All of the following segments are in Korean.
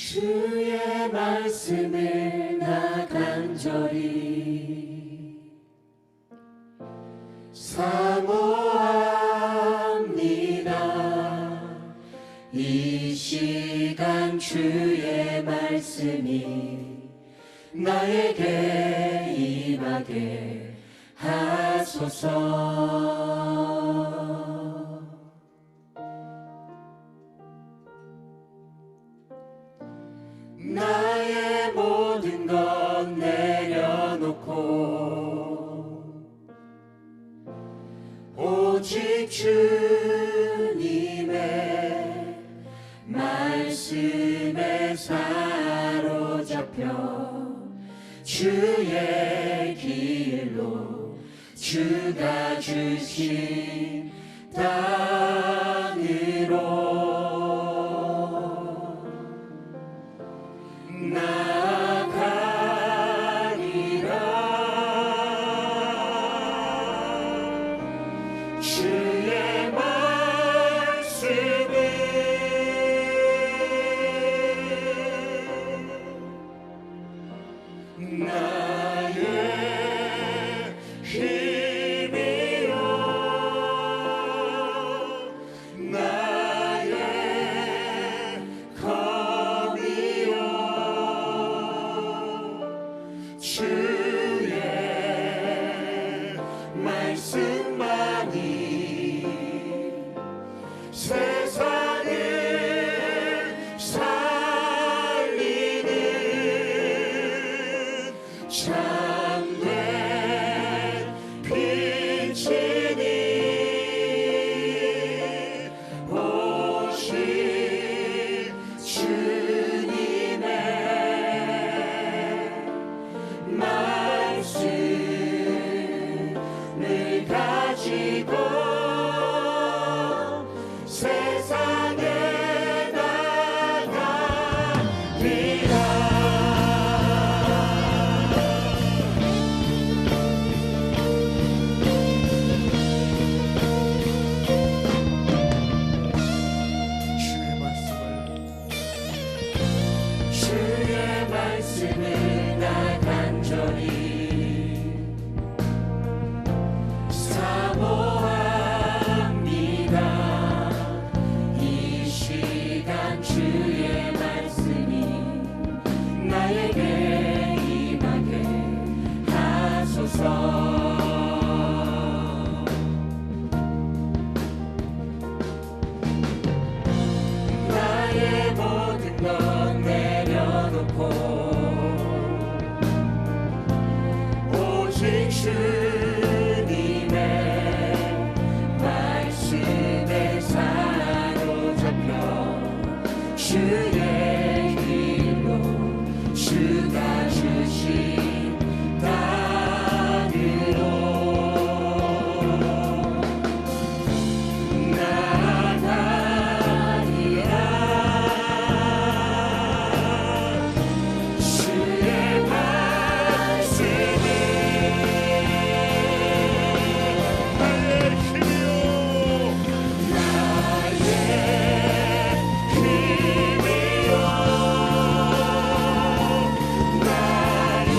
주의 말씀을 나 간절히 사모합니다. 이 시간 주의 말씀이 나에게 임하게 하소서. 나의 모든 것 내려놓고 오직 주님의 말씀에 사로잡혀 주의 길로 주가 주신 땅으로 나가리라. 주의 말씀은 나의 힘이요 나의 검이요 주의 말씀만이 세상을 살리는 참된 빛이니 오직 주님의 말씀을 가지고 세상에 나가리라. 주의 말씀을 나 간절히 사모합니다. 이 시간 주의 말씀이 나에게 임하게 하소서. 나의 모든 것 내려놓고 오직 주님의 말씀에 사로잡혀 주의 길로 주가 주신 땅으로 나가리라. 주의 말씀은 나의 힘이요 나의 힘이요 나의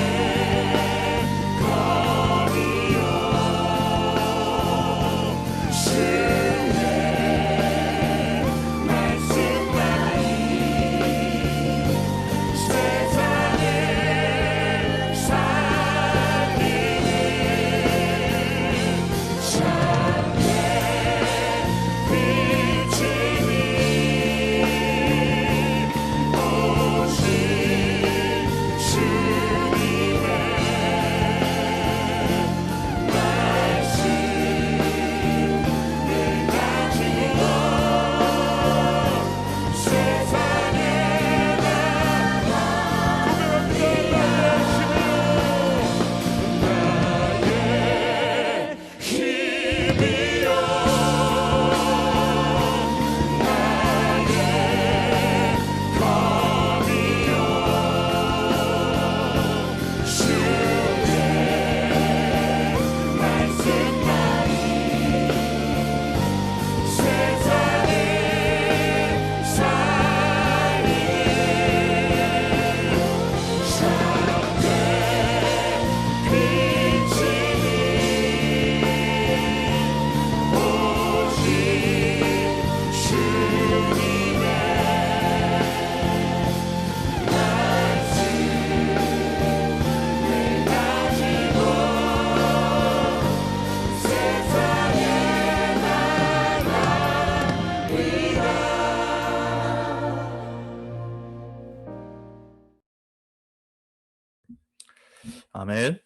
아멘.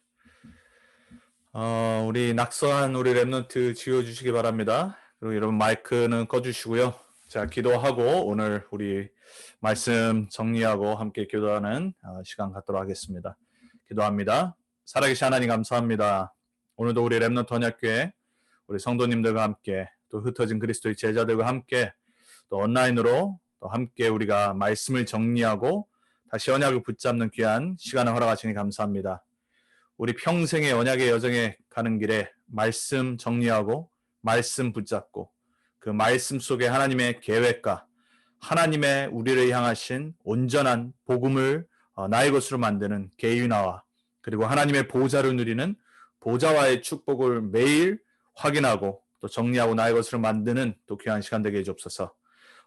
우리 낙서한 우리 랩런트 지워주시기 바랍니다. 그리고 여러분 마이크는 꺼주시고요. 자, 기도하고 오늘 우리 말씀 정리하고 함께 기도하는 시간 갖도록 하겠습니다. 기도합니다. 살아계신 하나님 감사합니다. 오늘도 우리 랩런트 언약교회 우리 성도님들과 함께 또 흩어진 그리스도의 제자들과 함께 또 온라인으로 또 함께 우리가 말씀을 정리하고 다시 언약을 붙잡는 귀한 시간을 허락하시니 감사합니다. 우리 평생의 언약의 여정에 가는 길에 말씀 정리하고 말씀 붙잡고 그 말씀 속에 하나님의 계획과 하나님의 우리를 향하신 온전한 복음을 나의 것으로 만드는 개인화와 그리고 하나님의 보좌를 누리는 보좌와의 축복을 매일 확인하고 또 정리하고 나의 것으로 만드는 또 귀한 시간 되게 해주옵소서.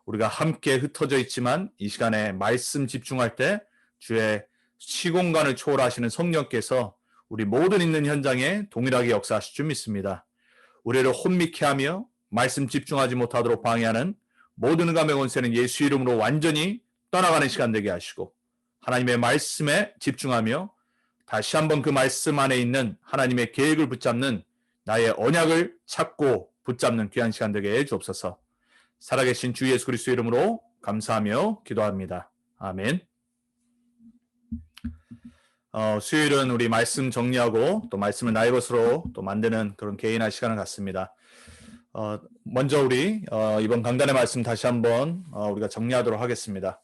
우리가 함께 흩어져 있지만 이 시간에 말씀 집중할 때 주의 시공간을 초월하시는 성령께서 우리 모든 있는 현장에 동일하게 역사하실 줄 믿습니다. 우리를 혼미케 하며 말씀 집중하지 못하도록 방해하는 모든 감의 권세는 예수 이름으로 완전히 떠나가는 시간 되게 하시고 하나님의 말씀에 집중하며 다시 한번 그 말씀 안에 있는 하나님의 계획을 붙잡는 나의 언약을 찾고 붙잡는 귀한 시간 되게 해 주옵소서. 살아계신 주 예수 그리스도 이름으로 감사하며 기도합니다. 아멘. 수요일은 우리 말씀 정리하고 또 말씀을 나의 것으로 또 만드는 그런 개인화 시간을 갖습니다. 먼저 우리 이번 강단의 말씀 다시 한번 우리가 정리하도록 하겠습니다.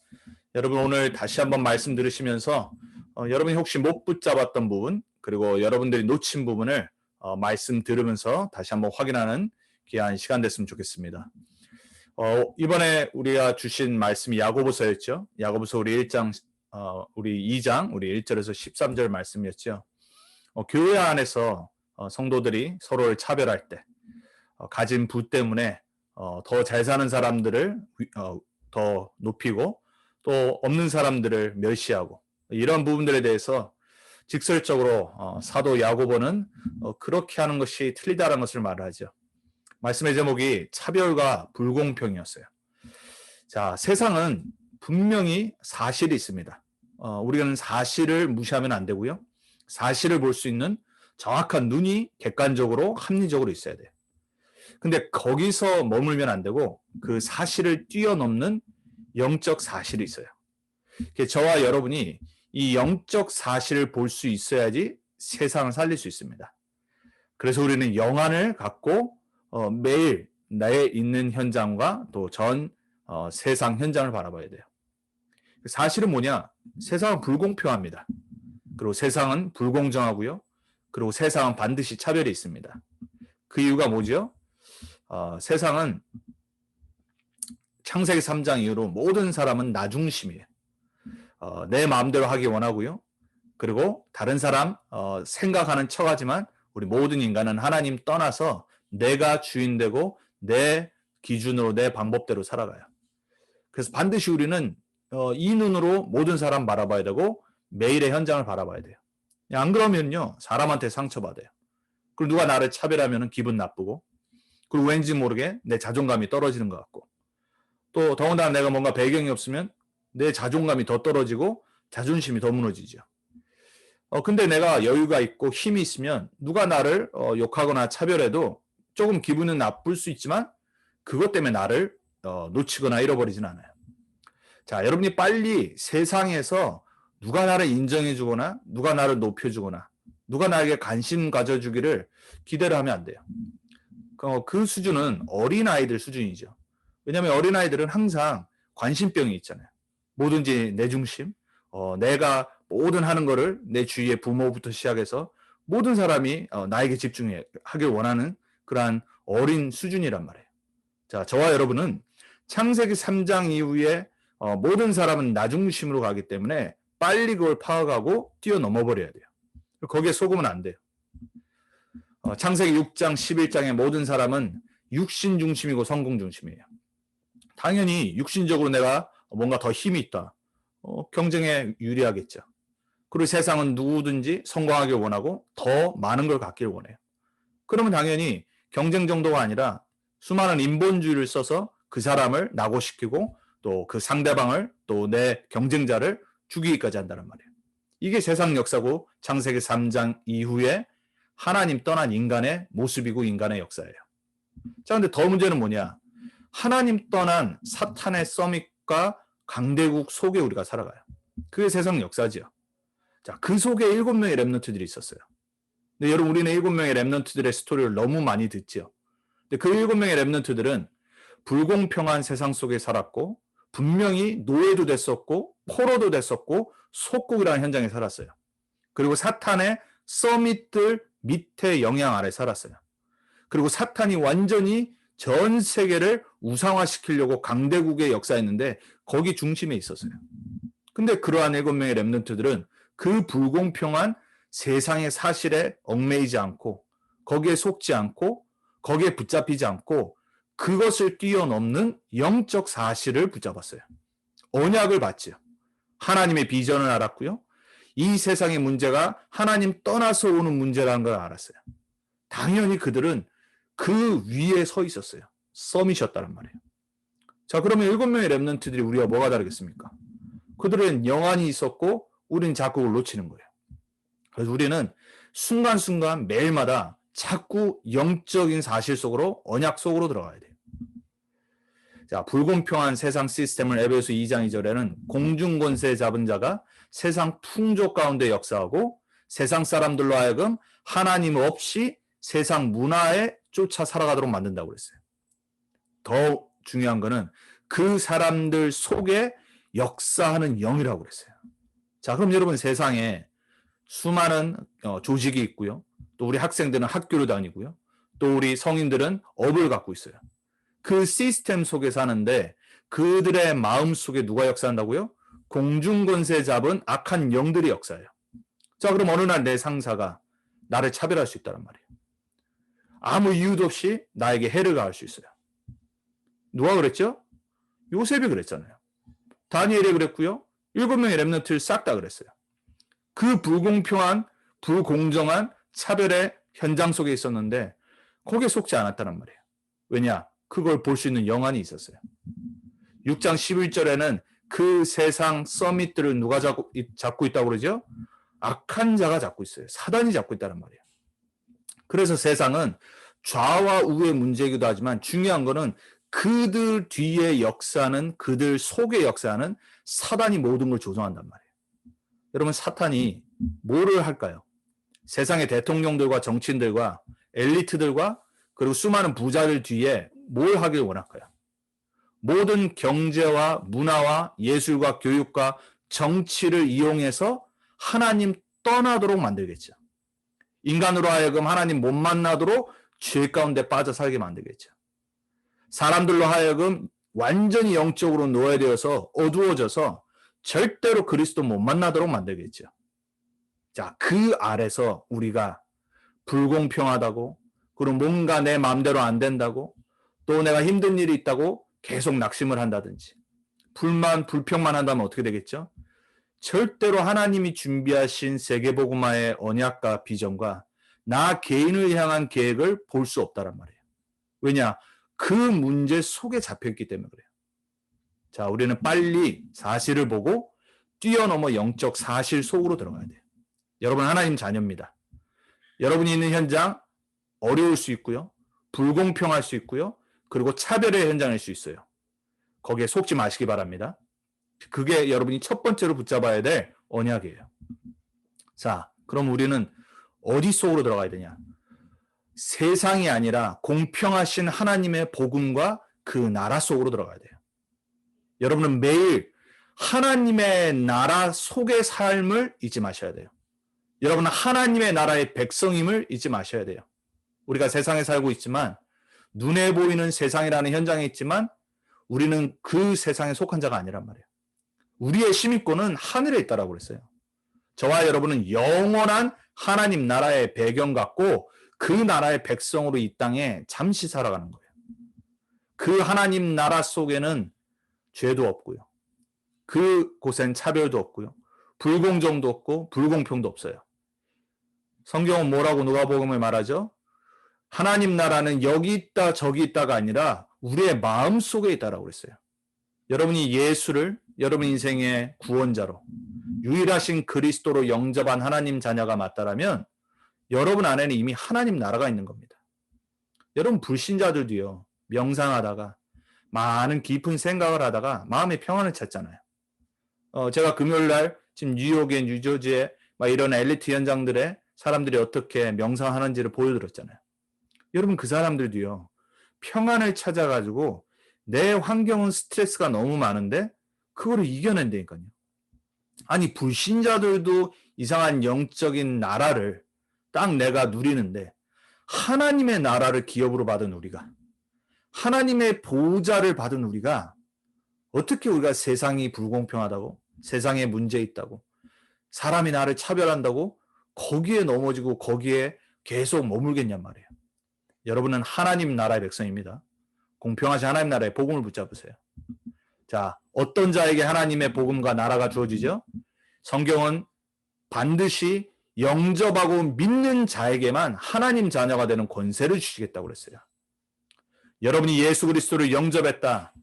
여러분 오늘 다시 한번 말씀 들으시면서 여러분이 혹시 못 붙잡았던 부분 그리고 여러분들이 놓친 부분을 말씀 들으면서 다시 한번 확인하는 귀한 시간 됐으면 좋겠습니다. 이번에 우리가 주신 말씀이 야고보서였죠. 야고보서 우리 1장 우리 2장 우리 1절에서 13절 말씀이었죠. 교회 안에서 성도들이 서로를 차별할 때 가진 부 때문에 더 잘 사는 사람들을 더 높이고 또 없는 사람들을 멸시하고 이런 부분들에 대해서 직설적으로 사도 야고보는 그렇게 하는 것이 틀리다라는 것을 말하죠. 말씀의 제목이 차별과 불공평이었어요. 자, 세상은 분명히 사실이 있습니다. 우리는 사실을 무시하면 안 되고요. 사실을 볼 수 있는 정확한 눈이 객관적으로 합리적으로 있어야 돼요. 근데 거기서 머물면 안 되고 그 사실을 뛰어넘는 영적 사실이 있어요. 저와 여러분이 이 영적 사실을 볼 수 있어야지 세상을 살릴 수 있습니다. 그래서 우리는 영안을 갖고 매일 나의 있는 현장과 또 전 세상 현장을 바라봐야 돼요. 사실은 뭐냐? 세상은 불공평합니다. 그리고 세상은 불공정하고요. 그리고 세상은 반드시 차별이 있습니다. 그 이유가 뭐죠? 세상은 창세기 3장 이후로 모든 사람은 나 중심이에요. 내 마음대로 하기 원하고요. 그리고 다른 사람 생각하는 척하지만 우리 모든 인간은 하나님 떠나서 내가 주인 되고 내 기준으로 내 방법대로 살아가요. 그래서 반드시 우리는 이 눈으로 모든 사람 바라봐야 되고 매일의 현장을 바라봐야 돼요. 안 그러면요 사람한테 상처받아요. 그리고 누가 나를 차별하면 기분 나쁘고 그리고 왠지 모르게 내 자존감이 떨어지는 것 같고 또 더군다나 내가 뭔가 배경이 없으면 내 자존감이 더 떨어지고 자존심이 더 무너지죠. 근데 내가 여유가 있고 힘이 있으면 누가 나를 욕하거나 차별해도 조금 기분은 나쁠 수 있지만 그것 때문에 나를 놓치거나 잃어버리진 않아요. 자, 여러분이 빨리 세상에서 누가 나를 인정해주거나 누가 나를 높여주거나 누가 나에게 관심 가져주기를 기대를 하면 안 돼요. 그 수준은 어린아이들 수준이죠. 왜냐하면 어린아이들은 항상 관심병이 있잖아요. 뭐든지 내 중심, 내가 모든 하는 거를 내 주위의 부모부터 시작해서 모든 사람이 나에게 집중하길 원하는 그러한 어린 수준이란 말이에요. 자, 저와 여러분은 창세기 3장 이후에 모든 사람은 나 중심으로 가기 때문에 빨리 그걸 파악하고 뛰어넘어 버려야 돼요. 거기에 속으면 안 돼요. 창세기 6장 11장의 모든 사람은 육신 중심이고 성공 중심이에요. 당연히 육신적으로 내가 뭔가 더 힘이 있다. 경쟁에 유리하겠죠. 그리고 세상은 누구든지 성공하길 원하고 더 많은 걸 갖길 원해요. 그러면 당연히 경쟁 정도가 아니라 수많은 인본주의를 써서 그 사람을 낙오시키고 또 그 상대방을 또 내 경쟁자를 죽이기까지 한다는 말이에요. 이게 세상 역사고 창세기 3장 이후에 하나님 떠난 인간의 모습이고 인간의 역사예요. 자, 근데 더 문제는 뭐냐? 하나님 떠난 사탄의 서밋과 강대국 속에 우리가 살아가요. 그게 세상 역사지요. 자, 그 속에 7명의 렘넌트들이 있었어요. 근데 여러분, 우리는 7명의 렘넌트들의 스토리를 너무 많이 듣지요. 근데 그 7명의 렘넌트들은 불공평한 세상 속에 살았고, 분명히 노예도 됐었고, 포로도 됐었고, 속국이라는 현장에 살았어요. 그리고 사탄의 서밋들 밑에 영향 아래 살았어요. 그리고 사탄이 완전히 전 세계를 우상화시키려고 강대국의 역사였는데 거기 중심에 있었어요. 근데 그러한 7명의 렘넌트들은 그 불공평한 세상의 사실에 얽매이지 않고 거기에 속지 않고 거기에 붙잡히지 않고 그것을 뛰어넘는 영적 사실을 붙잡았어요. 언약을 받지요. 하나님의 비전을 알았고요. 이 세상의 문제가 하나님 떠나서 오는 문제라는 걸 알았어요. 당연히 그들은 그 위에 서 있었어요. 서밋이었다는 말이에요. 자, 그러면 7명의 렘넌트들이 우리와 뭐가 다르겠습니까? 그들은 영안이 있었고 우리는 자꾸 그걸 놓치는 거예요. 그래서 우리는 순간순간 매일마다 자꾸 영적인 사실 속으로, 언약 속으로 들어가야 돼요. 자, 불공평한 세상 시스템을 에베소 2장 2절에는 공중권세 잡은 자가 세상 풍조 가운데 역사하고 세상 사람들로 하여금 하나님 없이 세상 문화에 쫓아 살아가도록 만든다고 그랬어요. 더 중요한 거는 그 사람들 속에 역사하는 영이라고 그랬어요. 자, 그럼 여러분, 세상에 수많은 조직이 있고요. 또 우리 학생들은 학교를 다니고요. 또 우리 성인들은 업을 갖고 있어요. 그 시스템 속에 사는데 그들의 마음 속에 누가 역사한다고요? 공중권세 잡은 악한 영들이 역사해요. 자, 그럼 어느 날 내 상사가 나를 차별할 수 있다는 말이에요. 아무 이유도 없이 나에게 해를 가할 수 있어요. 누가 그랬죠? 요셉이 그랬잖아요. 다니엘이 그랬고요. 7명의 렘넌트를 싹 다 그랬어요. 그 불공평한, 불공정한 차별의 현장 속에 있었는데 거기에 속지 않았다는 말이에요. 왜냐? 그걸 볼 수 있는 영안이 있었어요. 6장 11절에는 그 세상 서밋들을 누가 잡고 있다고 그러죠? 악한 자가 잡고 있어요. 사단이 잡고 있다는 말이에요. 그래서 세상은 좌와 우의 문제이기도 하지만 중요한 거는 그들 뒤에 역사하는, 그들 속에 역사하는 사단이 모든 걸 조종한단 말이에요. 여러분, 사탄이 뭐를 할까요? 세상의 대통령들과 정치인들과 엘리트들과 그리고 수많은 부자들 뒤에 뭘 하길 원할까요? 모든 경제와 문화와 예술과 교육과 정치를 이용해서 하나님 떠나도록 만들겠죠. 인간으로 하여금 하나님 못 만나도록 죄 가운데 빠져 살게 만들겠죠. 사람들로 하여금 완전히 영적으로 노예되어서 어두워져서 절대로 그리스도 못 만나도록 만들겠죠. 자, 그 아래서 우리가 불공평하다고, 그리고 뭔가 내 마음대로 안 된다고, 또 내가 힘든 일이 있다고 계속 낙심을 한다든지, 불만, 불평만 한다면 어떻게 되겠죠? 절대로 하나님이 준비하신 세계복음화의 언약과 비전과 나 개인을 향한 계획을 볼 수 없다란 말이에요. 왜냐? 그 문제 속에 잡혀있기 때문에 그래요. 자, 우리는 빨리 사실을 보고 뛰어넘어 영적 사실 속으로 들어가야 돼요. 여러분, 하나님 자녀입니다. 여러분이 있는 현장 어려울 수 있고요. 불공평할 수 있고요. 그리고 차별의 현장일 수 있어요. 거기에 속지 마시기 바랍니다. 그게 여러분이 첫 번째로 붙잡아야 될 언약이에요. 자, 그럼 우리는 어디 속으로 들어가야 되냐? 세상이 아니라 공평하신 하나님의 복음과 그 나라 속으로 들어가야 돼요. 여러분은 매일 하나님의 나라 속의 삶을 잊지 마셔야 돼요. 여러분은 하나님의 나라의 백성임을 잊지 마셔야 돼요. 우리가 세상에 살고 있지만, 눈에 보이는 세상이라는 현장에 있지만 우리는 그 세상에 속한 자가 아니란 말이에요. 우리의 시민권은 하늘에 있다라고 그랬어요. 저와 여러분은 영원한 하나님 나라의 배경 같고 그 나라의 백성으로 이 땅에 잠시 살아가는 거예요. 그 하나님 나라 속에는 죄도 없고요. 그곳엔 차별도 없고요. 불공정도 없고 불공평도 없어요. 성경은 뭐라고 누가복음을 말하죠? 하나님 나라는 여기 있다 저기 있다가 아니라 우리의 마음 속에 있다라고 그랬어요. 여러분이 예수를 여러분 인생의 구원자로 유일하신 그리스도로 영접한 하나님 자녀가 맞다라면 여러분 안에는 이미 하나님 나라가 있는 겁니다. 여러분 불신자들도요. 명상하다가 많은 깊은 생각을 하다가 마음의 평안을 찾잖아요. 제가 금요일 날 지금 뉴욕에 뉴저지에 막 이런 엘리트 현장들에 사람들이 어떻게 명상하는지를 보여드렸잖아요. 여러분 그 사람들도요. 평안을 찾아가지고 내 환경은 스트레스가 너무 많은데 그거를 이겨낸다니까요. 아니 불신자들도 이상한 영적인 나라를 딱 내가 누리는데 하나님의 나라를 기업으로 받은 우리가 하나님의 보호자를 받은 우리가 어떻게 우리가 세상이 불공평하다고 세상에 문제 있다고 사람이 나를 차별한다고 거기에 넘어지고 거기에 계속 머물겠냔 말이에요. 여러분은 하나님 나라의 백성입니다. 공평하신 하나님 나라의 복음을 붙잡으세요. 자, 어떤 자에게 하나님의 복음과 나라가 주어지죠? 성경은 반드시 영접하고 믿는 자에게만 하나님 자녀가 되는 권세를 주시겠다고 그랬어요. 여러분이 예수 그리스도를 영접했다.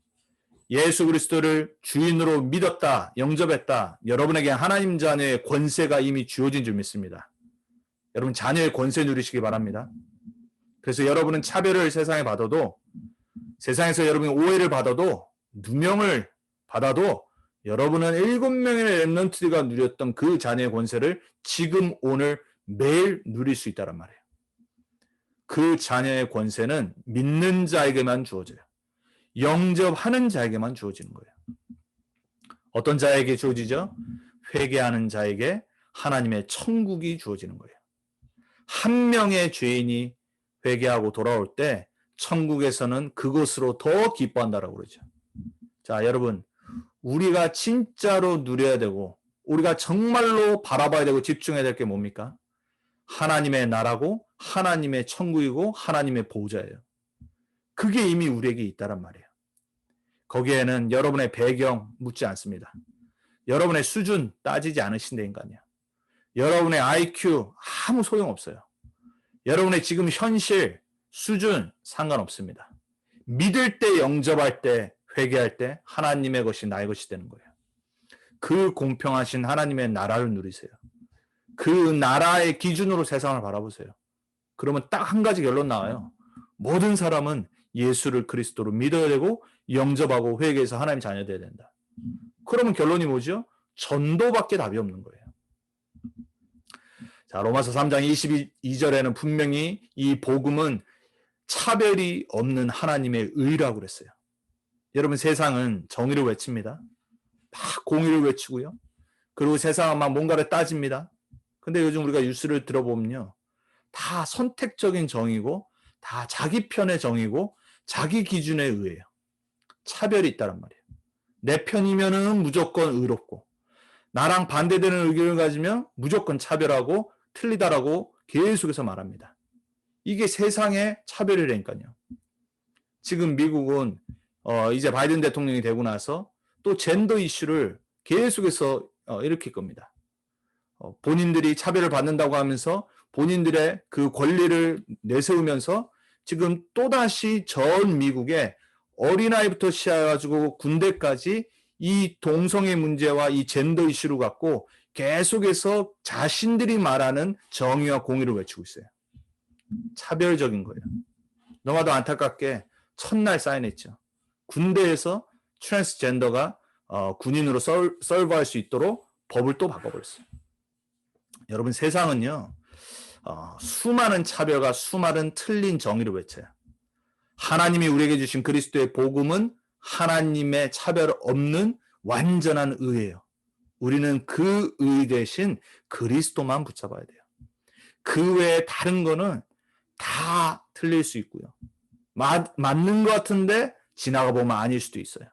예수 그리스도를 주인으로 믿었다. 영접했다. 여러분에게 하나님 자녀의 권세가 이미 주어진 줄 믿습니다. 여러분 자녀의 권세 누리시기 바랍니다. 그래서 여러분은 차별을 세상에 받아도 세상에서 여러분이 오해를 받아도 누명을 받아도 여러분은 7명의 렘넌트가 누렸던 그 자녀의 권세를 지금 오늘 매일 누릴 수 있다란 말이에요. 그 자녀의 권세는 믿는 자에게만 주어져요. 영접하는 자에게만 주어지는 거예요. 어떤 자에게 주어지죠? 회개하는 자에게 하나님의 천국이 주어지는 거예요. 한 명의 죄인이 회개하고 돌아올 때 천국에서는 그것으로 더 기뻐한다라고 그러죠. 자, 여러분 우리가 진짜로 누려야 되고 우리가 정말로 바라봐야 되고 집중해야 될 게 뭡니까? 하나님의 나라고 하나님의 천국이고 하나님의 보호자예요. 그게 이미 우리에게 있다란 말이에요. 거기에는 여러분의 배경 묻지 않습니다. 여러분의 수준 따지지 않으신다니까요. 여러분의 IQ 아무 소용없어요. 여러분의 지금 현실, 수준 상관없습니다. 믿을 때, 영접할 때, 회개할 때 하나님의 것이 나의 것이 되는 거예요. 그 공평하신 하나님의 나라를 누리세요. 그 나라의 기준으로 세상을 바라보세요. 그러면 딱 한 가지 결론 나와요. 모든 사람은 예수를 그리스도로 믿어야 되고 영접하고 회개해서 하나님 자녀 되어야 된다. 그러면 결론이 뭐죠? 전도밖에 답이 없는 거예요. 자, 로마서 3장 22절에는 분명히 이 복음은 차별이 없는 하나님의 의라고 그랬어요. 여러분 세상은 정의를 외칩니다. 막 공의를 외치고요. 그리고 세상은 막 뭔가를 따집니다. 근데 요즘 우리가 뉴스를 들어보면요. 다 선택적인 정의고 다 자기 편의 정의고 자기 기준에 의해요. 차별이 있다란 말이에요. 내 편이면은 무조건 의롭고 나랑 반대되는 의견을 가지면 무조건 차별하고 틀리다라고 계속해서 말합니다. 이게 세상의 차별이라니까요. 지금 미국은 이제 바이든 대통령이 되고 나서 또 젠더 이슈를 계속해서 일으킬 겁니다. 본인들이 차별을 받는다고 하면서 본인들의 그 권리를 내세우면서 지금 또다시 전 미국에 어린아이부터 시작해가지고 군대까지 이 동성애 문제와 이 젠더 이슈를 갖고 계속해서 자신들이 말하는 정의와 공의를 외치고 있어요. 차별적인 거예요. 너무나도 안타깝게 첫날 사인했죠. 군대에서 트랜스젠더가 군인으로 서브할 수 있도록 법을 또 바꿔버렸어요. 여러분 세상은요. 수많은 차별과 수많은 틀린 정의를 외쳐요. 하나님이 우리에게 주신 그리스도의 복음은 하나님의 차별 없는 완전한 의예요. 우리는 그 의 대신 그리스도만 붙잡아야 돼요. 그 외에 다른 거는 다 틀릴 수 있고요. 맞는 것 같은데 지나가 보면 아닐 수도 있어요.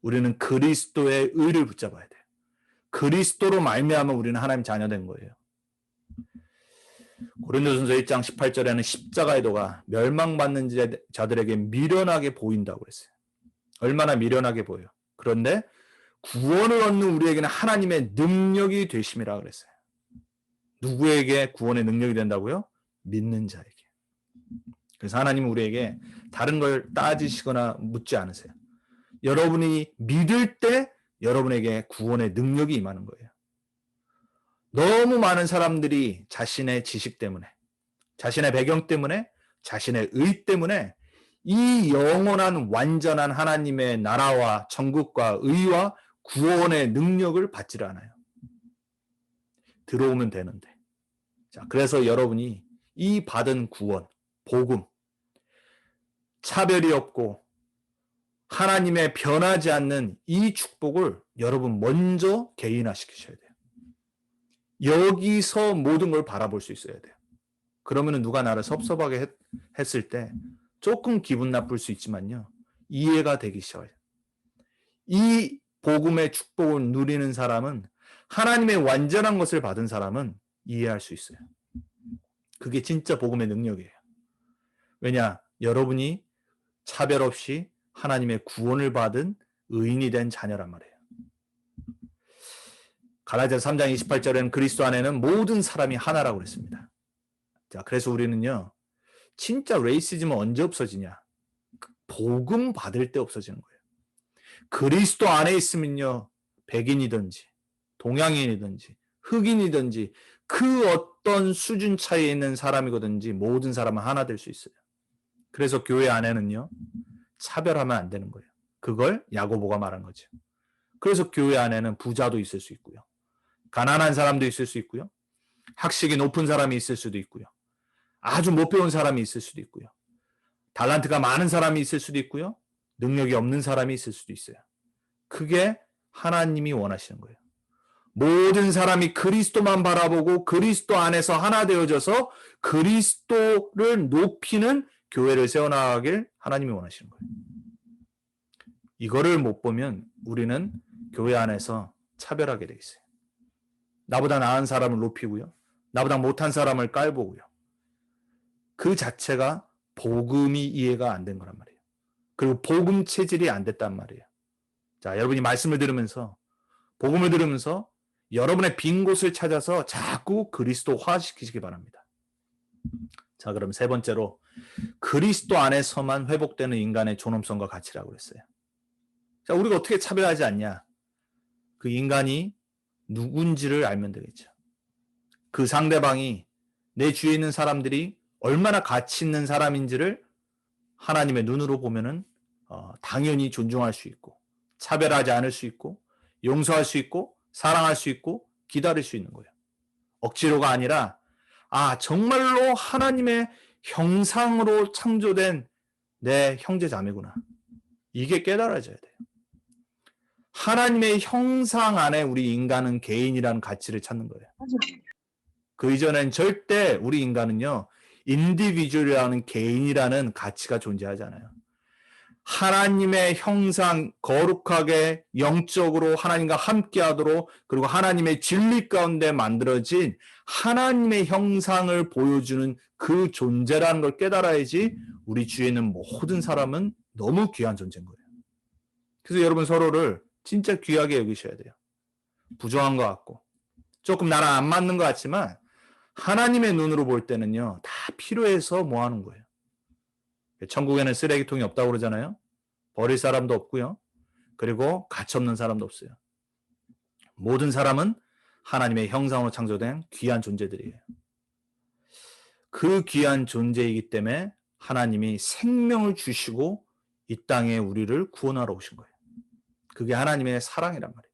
우리는 그리스도의 의를 붙잡아야 돼요. 그리스도로 말미암아 우리는 하나님 자녀된 거예요. 고린도전서 1장 18절에는 십자가의 도가 멸망받는 자들에게 미련하게 보인다고 그랬어요. 얼마나 미련하게 보여요. 그런데 구원을 얻는 우리에게는 하나님의 능력이 되심이라 그랬어요. 누구에게 구원의 능력이 된다고요? 믿는 자에게. 그래서 하나님은 우리에게 다른 걸 따지시거나 묻지 않으세요. 여러분이 믿을 때 여러분에게 구원의 능력이 임하는 거예요. 너무 많은 사람들이 자신의 지식 때문에, 자신의 배경 때문에, 자신의 의 때문에 이 영원한 완전한 하나님의 나라와 천국과 의와 구원의 능력을 받지를 않아요. 들어오면 되는데. 자, 그래서 여러분이 이 받은 구원, 복음, 차별이 없고 하나님의 변하지 않는 이 축복을 여러분 먼저 개인화시키셔야 돼요. 여기서 모든 걸 바라볼 수 있어야 돼요. 그러면 누가 나를 섭섭하게 했을 때 조금 기분 나쁠 수 있지만요. 이해가 되기 시작해요. 이 복음의 축복을 누리는 사람은, 하나님의 완전한 것을 받은 사람은 이해할 수 있어요. 그게 진짜 복음의 능력이에요. 왜냐? 여러분이 차별 없이 하나님의 구원을 받은 의인이 된 자녀란 말이에요. 갈라디아서 3장 28절에는 그리스도 안에는 모든 사람이 하나라고 그랬습니다. 자, 그래서 우리는요, 진짜 레이시즘은 언제 없어지냐? 복음 받을 때 없어지는 거예요. 그리스도 안에 있으면요, 백인이든지 동양인이든지 흑인이든지 그 어떤 수준 차이에 있는 사람이든지 모든 사람은 하나 될 수 있어요. 그래서 교회 안에는요, 차별하면 안 되는 거예요. 그걸 야고보가 말한 거죠. 그래서 교회 안에는 부자도 있을 수 있고요, 가난한 사람도 있을 수 있고요, 학식이 높은 사람이 있을 수도 있고요, 아주 못 배운 사람이 있을 수도 있고요, 달란트가 많은 사람이 있을 수도 있고요, 능력이 없는 사람이 있을 수도 있어요. 그게 하나님이 원하시는 거예요. 모든 사람이 그리스도만 바라보고 그리스도 안에서 하나 되어져서 그리스도를 높이는 교회를 세워나가길 하나님이 원하시는 거예요. 이거를 못 보면 우리는 교회 안에서 차별하게 돼 있어요. 나보다 나은 사람을 높이고요, 나보다 못한 사람을 깔보고요. 그 자체가 복음이 이해가 안 된 거란 말이에요. 그리고 복음 체질이 안 됐단 말이에요. 자, 여러분이 말씀을 들으면서, 복음을 들으면서 여러분의 빈 곳을 찾아서 자꾸 그리스도화시키시기 바랍니다. 자, 그럼 세 번째로 그리스도 안에서만 회복되는 인간의 존엄성과 가치라고 그랬어요. 자, 우리가 어떻게 차별하지 않냐? 그 인간이 누군지를 알면 되겠죠. 그 상대방이, 내 주위에 있는 사람들이 얼마나 가치 있는 사람인지를 하나님의 눈으로 보면은 당연히 존중할 수 있고, 차별하지 않을 수 있고, 용서할 수 있고, 사랑할 수 있고, 기다릴 수 있는 거예요. 억지로가 아니라, 아, 정말로 하나님의 형상으로 창조된 내 형제 자매구나. 이게 깨달아져야 돼요. 하나님의 형상 안에 우리 인간은 개인이라는 가치를 찾는 거예요. 그 이전엔 절대 우리 인간은요, 인디비주얼이라는 개인이라는 가치가 존재하잖아요. 하나님의 형상, 거룩하게 영적으로 하나님과 함께하도록, 그리고 하나님의 진리 가운데 만들어진 하나님의 형상을 보여주는 그 존재라는 걸 깨달아야지 우리 주위에 있는 모든 사람은 너무 귀한 존재인 거예요. 그래서 여러분 서로를 진짜 귀하게 여기셔야 돼요. 부정한 것 같고 조금 나랑 안 맞는 것 같지만 하나님의 눈으로 볼 때는요, 다 필요해서 뭐 하는 거예요. 천국에는 쓰레기통이 없다고 그러잖아요. 버릴 사람도 없고요, 그리고 가치없는 사람도 없어요. 모든 사람은 하나님의 형상으로 창조된 귀한 존재들이에요. 그 귀한 존재이기 때문에 하나님이 생명을 주시고 이 땅에 우리를 구원하러 오신 거예요. 그게 하나님의 사랑이란 말이에요.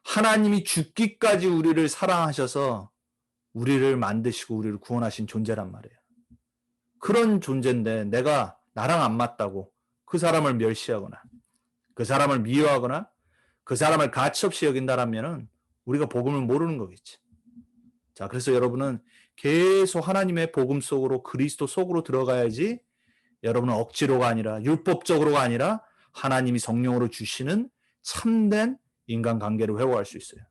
하나님이 죽기까지 우리를 사랑하셔서 우리를 만드시고 우리를 구원하신 존재란 말이에요. 그런 존재인데 내가 나랑 안 맞다고 그 사람을 멸시하거나 그 사람을 미워하거나 그 사람을 가치 없이 여긴다라면 우리가 복음을 모르는 거겠지. 자, 그래서 여러분은 계속 하나님의 복음 속으로, 그리스도 속으로 들어가야지 여러분은 억지로가 아니라, 율법적으로가 아니라 하나님이 성령으로 주시는 참된 인간관계를 회복할 수 있어요.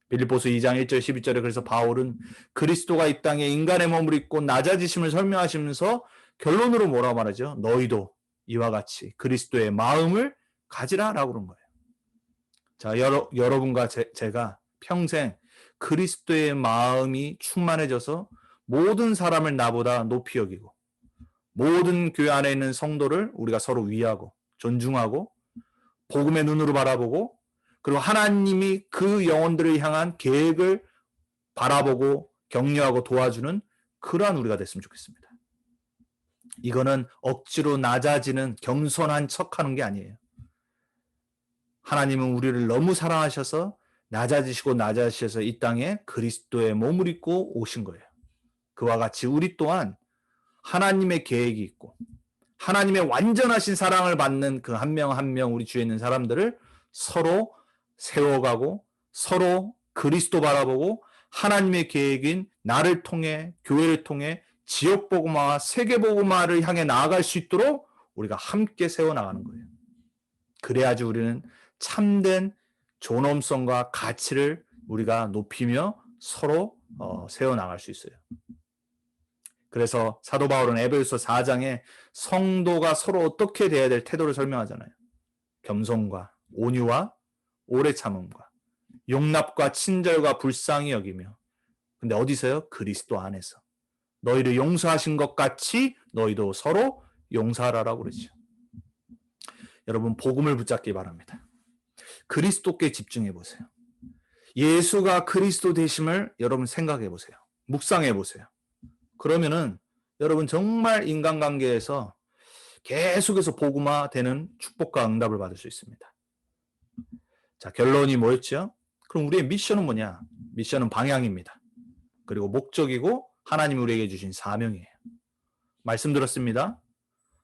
빌립보서 2장 1절 12절에 그래서 바울은 그리스도가 이 땅에 인간의 몸을 입고 낮아지심을 설명하시면서 결론으로 뭐라고 말하죠? 너희도 이와 같이 그리스도의 마음을 가지라라고 그런 거예요. 자, 여러분과 제가 평생 그리스도의 마음이 충만해져서 모든 사람을 나보다 높이 여기고 모든 교회 안에 있는 성도를 우리가 서로 위하고 존중하고 복음의 눈으로 바라보고 그리고 하나님이 그 영혼들을 향한 계획을 바라보고 격려하고 도와주는 그러한 우리가 됐으면 좋겠습니다. 이거는 억지로 낮아지는 겸손한 척하는 게 아니에요. 하나님은 우리를 너무 사랑하셔서 낮아지셔서 이 땅에 그리스도의 몸을 입고 오신 거예요. 그와 같이 우리 또한 하나님의 계획이 있고 하나님의 완전하신 사랑을 받는 그 한 명 한 명 우리 주위에 있는 사람들을 서로 세워가고 서로 그리스도 바라보고 하나님의 계획인 나를 통해 교회를 통해 지역 복음화와 세계 복음화를 향해 나아갈 수 있도록 우리가 함께 세워나가는 거예요. 그래야지 우리는 참된 존엄성과 가치를 우리가 높이며 서로 세워나갈 수 있어요. 그래서 사도 바울은 에베소서 4장에 성도가 서로 어떻게 대해야 될 태도를 설명하잖아요. 겸손과 온유와 오래 참음과 용납과 친절과 불쌍히 여기며. 근데 어디서요? 그리스도 안에서. 너희를 용서하신 것 같이 너희도 서로 용서하라라고 그러죠. 여러분 복음을 붙잡기 바랍니다. 그리스도께 집중해 보세요. 예수가 그리스도 되심을 여러분 생각해 보세요. 묵상해 보세요. 그러면은 여러분 정말 인간관계에서 계속해서 복음화되는 축복과 응답을 받을 수 있습니다. 자, 결론이 뭐였죠? 그럼 우리의 미션은 뭐냐? 미션은 방향입니다. 그리고 목적이고 하나님이 우리에게 주신 사명이에요. 말씀드렸습니다.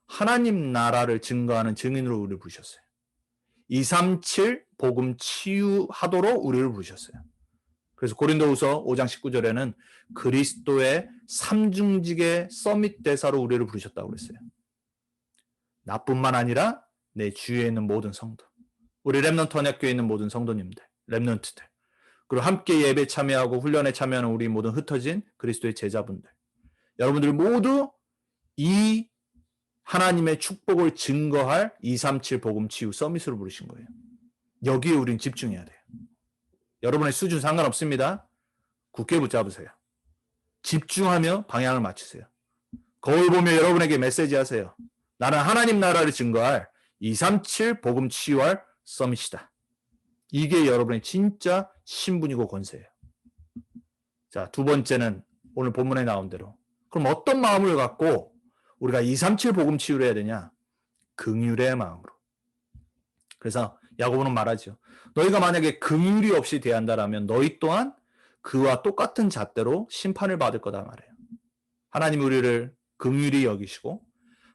하나님 나라를 증거하는 증인으로 우리를 부르셨어요. 237 복음 치유하도록 우리를 부르셨어요. 그래서 고린도후서 5장 19절에는 그리스도의 삼중직의 서밋 대사로 우리를 부르셨다고 그랬어요. 나뿐만 아니라 내 주위에 있는 모든 성도, 우리 렘넌트 언약교회에 있는 모든 성도님들, 렘넌트들, 그리고 함께 예배 참여하고 훈련에 참여하는 우리 모든 흩어진 그리스도의 제자분들, 여러분들 모두 이 하나님의 축복을 증거할 237 복음 치유 서밋으로 부르신 거예요. 여기에 우린 집중해야 돼요. 여러분의 수준 상관없습니다. 굳게 붙잡으세요. 집중하며 방향을 맞추세요. 거울 보며 여러분에게 메시지 하세요. 나는 하나님 나라를 증거할 237 복음 치유할 서밋이다. 이게 여러분의 진짜 신분이고 권세예요. 자, 두 번째는 오늘 본문에 나온 대로 그럼 어떤 마음을 갖고 우리가 237 복음 치유를 해야 되냐? 긍휼의 마음으로. 그래서 야고보는 말하죠. 너희가 만약에 긍휼이 없이 대한다라면 너희 또한 그와 똑같은 잣대로 심판을 받을 거다 말해요. 하나님 우리를 긍휼히 여기시고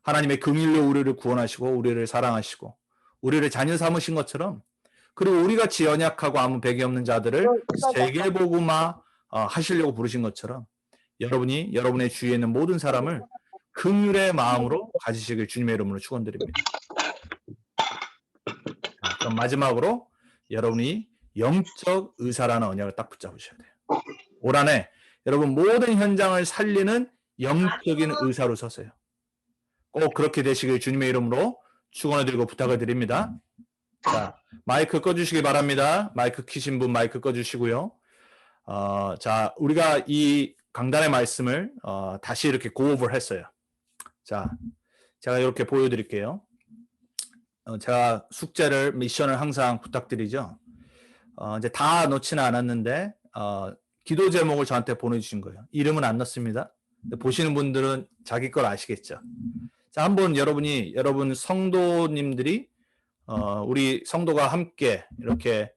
하나님의 긍휼로 우리를 구원하시고 우리를 사랑하시고 우리를 자녀 삼으신 것처럼 그리고 우리같이 연약하고 아무 백이 없는 자들을 세계복음화 하시려고 부르신 것처럼 여러분이 여러분의 주위에 있는 모든 사람을 긍휼의 마음으로 가지시길 주님의 이름으로 축원드립니다. 그럼 마지막으로 여러분이 영적 의사라는 언약을 딱 붙잡으셔야 돼요. 올 한해 여러분 모든 현장을 살리는 영적인 의사로 서세요. 꼭 그렇게 되시길 주님의 이름으로 축원을 드리고 부탁을 드립니다. 자, 마이크 꺼주시기 바랍니다. 마이크 켜신 분 마이크 꺼주시고요. 자, 우리가 이 강단의 말씀을 다시 이렇게 고업을 했어요. 자, 제가 이렇게 보여드릴게요. 제가 숙제를 미션을 항상 부탁드리죠. 이제 다 넣지는 않았는데 기도 제목을 저한테 보내주신 거예요. 이름은 안 넣습니다. 보시는 분들은 자기 걸 아시겠죠. 자, 한번 여러분 성도님들이 우리 성도가 함께 이렇게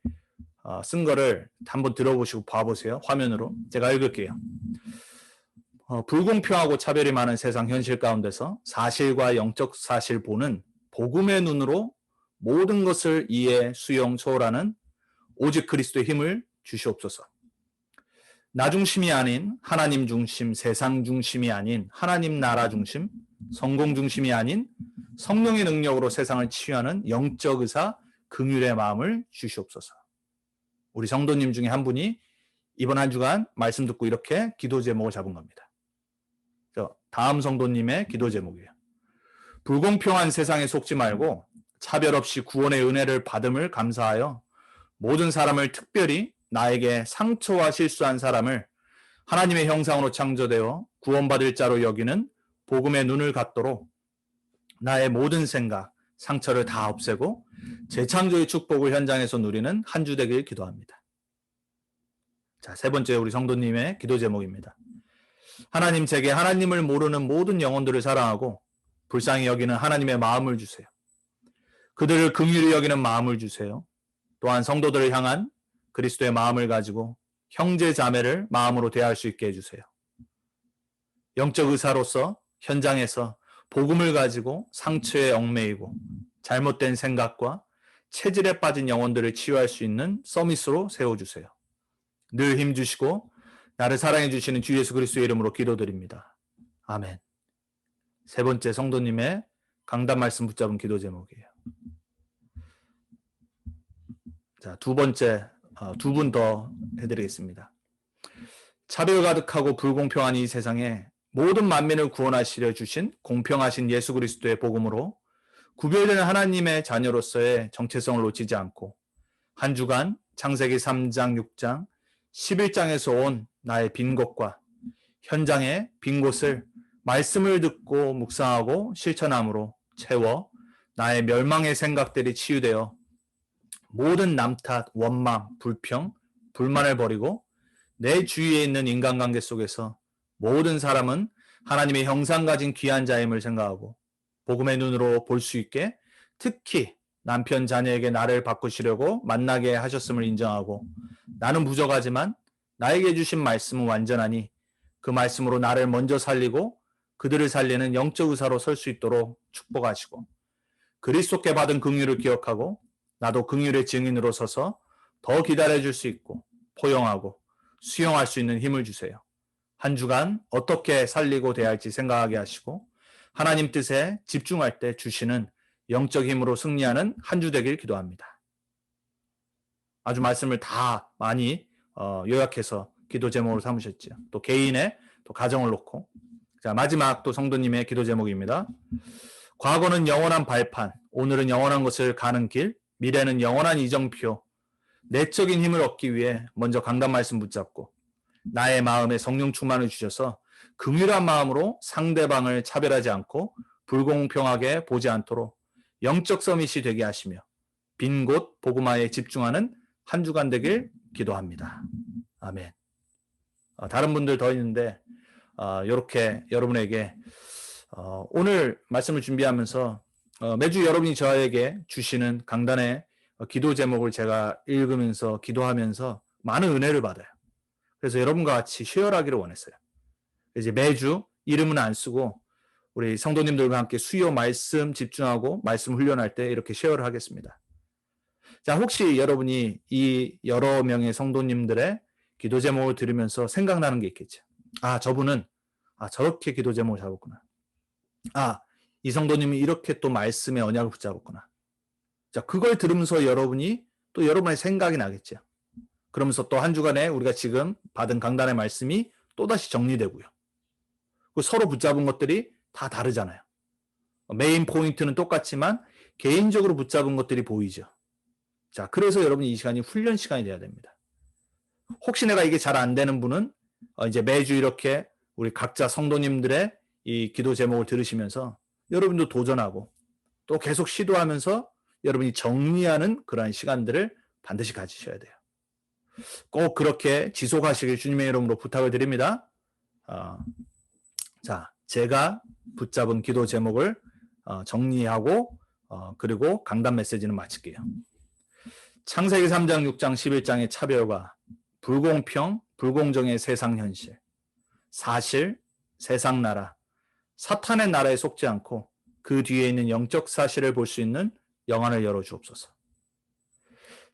쓴 거를 한번 들어보시고 봐보세요. 화면으로 제가 읽을게요. 불공평하고 차별이 많은 세상 현실 가운데서 사실과 영적 사실 보는 복음의 눈으로 모든 것을 이해, 수용, 초월하는 오직 그리스도의 힘을 주시옵소서. 나 중심이 아닌 하나님 중심, 세상 중심이 아닌 하나님 나라 중심, 성공 중심이 아닌 성령의 능력으로 세상을 치유하는 영적 의사, 긍휼의 마음을 주시옵소서. 우리 성도님 중에 한 분이 이번 한 주간 말씀 듣고 이렇게 기도 제목을 잡은 겁니다. 다음 성도님의 기도 제목이에요. 불공평한 세상에 속지 말고 차별 없이 구원의 은혜를 받음을 감사하여 모든 사람을 특별히 나에게 상처와 실수한 사람을 하나님의 형상으로 창조되어 구원받을 자로 여기는 복음의 눈을 갖도록 나의 모든 생각, 상처를 다 없애고 재창조의 축복을 현장에서 누리는 한 주 되길 기도합니다. 자, 세 번째 우리 성도님의 기도 제목입니다. 하나님, 제게 하나님을 모르는 모든 영혼들을 사랑하고 불쌍히 여기는 하나님의 마음을 주세요. 그들을 긍휼히 여기는 마음을 주세요. 또한 성도들을 향한 그리스도의 마음을 가지고 형제 자매를 마음으로 대할 수 있게 해주세요. 영적 의사로서 현장에서 복음을 가지고 상처에 얽매이고 잘못된 생각과 체질에 빠진 영혼들을 치유할 수 있는 서밋으로 세워주세요. 늘 힘주시고 나를 사랑해 주시는 주 예수 그리스도의 이름으로 기도드립니다. 아멘. 세 번째 성도님의 강단 말씀 붙잡은 기도 제목이에요. 자, 두 번째 두 분 더 해드리겠습니다. 차별 가득하고 불공평한 이 세상에 모든 만민을 구원하시려 주신 공평하신 예수 그리스도의 복음으로 구별되는 하나님의 자녀로서의 정체성을 놓치지 않고 한 주간 창세기 3장, 6장, 11장에서 온 나의 빈 곳과 현장의 빈 곳을 말씀을 듣고 묵상하고 실천함으로 채워 나의 멸망의 생각들이 치유되어 모든 남탓, 원망, 불평, 불만을 버리고 내 주위에 있는 인간관계 속에서 모든 사람은 하나님의 형상 가진 귀한 자임을 생각하고 복음의 눈으로 볼 수 있게 특히 남편 자녀에게 나를 바꾸시려고 만나게 하셨음을 인정하고 나는 부족하지만 나에게 주신 말씀은 완전하니 그 말씀으로 나를 먼저 살리고 그들을 살리는 영적 의사로 설 수 있도록 축복하시고 그리스도께 받은 긍휼을 기억하고 나도 긍휼의 증인으로 서서 더 기다려줄 수 있고 포용하고 수용할 수 있는 힘을 주세요. 한 주간 어떻게 살리고 대할지 생각하게 하시고 하나님 뜻에 집중할 때 주시는 영적 힘으로 승리하는 한 주 되길 기도합니다. 아주 말씀을 다 많이 요약해서 기도 제목으로 삼으셨죠. 또 개인의 또 가정을 놓고. 자, 마지막 또 성도님의 기도 제목입니다. 과거는 영원한 발판, 오늘은 영원한 것을 가는 길, 미래는 영원한 이정표. 내적인 힘을 얻기 위해 먼저 강단 말씀 붙잡고 나의 마음에 성령 충만을 주셔서 긍휼한 마음으로 상대방을 차별하지 않고 불공평하게 보지 않도록 영적 서밋이 되게 하시며 빈 곳 복음화에 집중하는 한 주간 되길 기도합니다. 아멘. 다른 분들 더 있는데 이렇게 여러분에게 오늘 말씀을 준비하면서 매주 여러분이 저에게 주시는 강단의 기도 제목을 제가 읽으면서 기도하면서 많은 은혜를 받아요. 그래서 여러분과 같이 쉐어하기를 원했어요. 이제 매주 이름은 안 쓰고 우리 성도님들과 함께 수요 말씀 집중하고 말씀 훈련할 때 이렇게 쉐어를 하겠습니다. 자, 혹시 여러분이 이 여러 명의 성도님들의 기도 제목을 들으면서 생각나는 게 있겠죠. 저분은 저렇게 기도 제목을 잡았구나. 이 성도님이 이렇게 또 말씀의 언약을 붙잡았구나. 자, 그걸 들으면서 여러분이 또 여러분의 생각이 나겠죠. 그러면서 또 한 주간에 우리가 지금 받은 강단의 말씀이 또다시 정리되고요. 서로 붙잡은 것들이 다 다르잖아요. 메인 포인트는 똑같지만 개인적으로 붙잡은 것들이 보이죠. 자, 그래서 여러분이 이 시간이 훈련 시간이 돼야 됩니다. 혹시 내가 이게 잘 안 되는 분은 이제 매주 이렇게 우리 각자 성도님들의 이 기도 제목을 들으시면서 여러분도 도전하고 또 계속 시도하면서 여러분이 정리하는 그러한 시간들을 반드시 가지셔야 돼요. 꼭 그렇게 지속하시길 주님의 이름으로 부탁을 드립니다. 자, 제가 붙잡은 기도 제목을 정리하고 그리고 강단 메시지는 마칠게요. 창세기 3장, 6장, 11장의 차별과 불공평, 불공정의 세상 현실, 사실, 세상 나라, 사탄의 나라에 속지 않고 그 뒤에 있는 영적 사실을 볼 수 있는 영안을 열어주옵소서.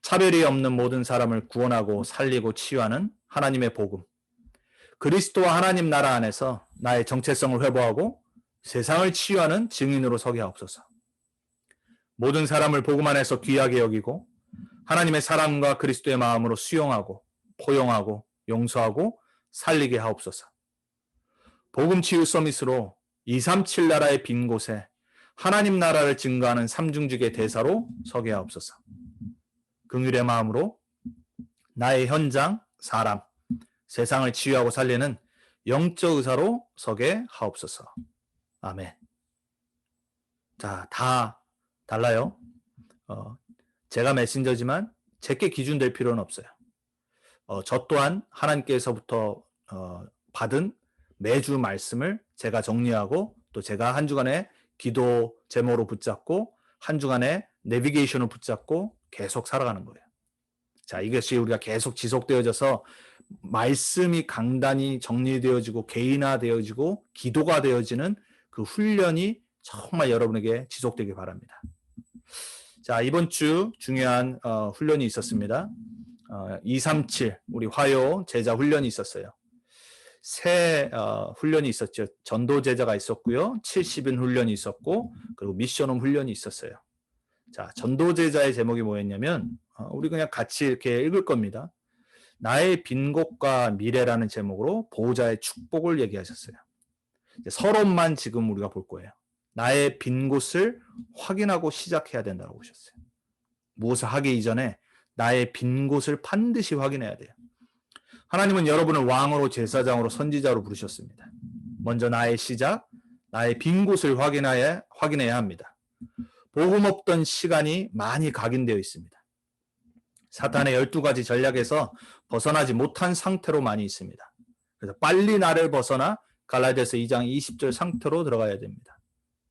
차별이 없는 모든 사람을 구원하고 살리고 치유하는 하나님의 복음, 그리스도와 하나님 나라 안에서 나의 정체성을 회복하고 세상을 치유하는 증인으로 서게 하옵소서. 모든 사람을 복음 안에서 귀하게 여기고 하나님의 사랑과 그리스도의 마음으로 수용하고 포용하고 용서하고 살리게 하옵소서. 복음 치유 서밋으로 237 나라의 빈 곳에 하나님 나라를 증거하는 삼중직의 대사로 서게 하옵소서. 긍휼의 마음으로 나의 현장, 사람, 세상을 치유하고 살리는 영적 의사로 서게 하옵소서. 아멘. 자, 다 달라요. 제가 메신저지만 제게 기준 될 필요는 없어요. 저 또한 하나님께서부터 받은 매주 말씀을 제가 정리하고 또 제가 한 주간의 기도 제목으로 붙잡고 한 주간의 내비게이션을 붙잡고 계속 살아가는 거예요. 자, 이것이 우리가 계속 지속되어져서 말씀이 강단이 정리되어지고 개인화되어지고 기도가 되어지는 그 훈련이 정말 여러분에게 지속되길 바랍니다. 자, 이번 주 중요한 훈련이 있었습니다. 237 우리 화요 제자 훈련이 있었어요. 새 훈련이 있었죠. 전도 제자가 있었고요. 70인 훈련이 있었고 그리고 미션홈 훈련이 있었어요. 자, 전도 제자의 제목이 뭐였냐면 우리 그냥 같이 이렇게 읽을 겁니다. 나의 빈 곳과 미래라는 제목으로 보호자의 축복을 얘기하셨어요. 서론만 지금 우리가 볼 거예요. 나의 빈 곳을 확인하고 시작해야 된다고 보셨어요. 무엇을 하기 이전에 나의 빈 곳을 반드시 확인해야 돼요. 하나님은 여러분을 왕으로 제사장으로 선지자로 부르셨습니다. 먼저 나의 시작, 나의 빈 곳을 확인해야 합니다. 복음 없던 시간이 많이 각인되어 있습니다. 사탄의 12가지 전략에서 벗어나지 못한 상태로 많이 있습니다. 그래서 빨리 나를 벗어나 갈라디아서 2장 20절 상태로 들어가야 됩니다.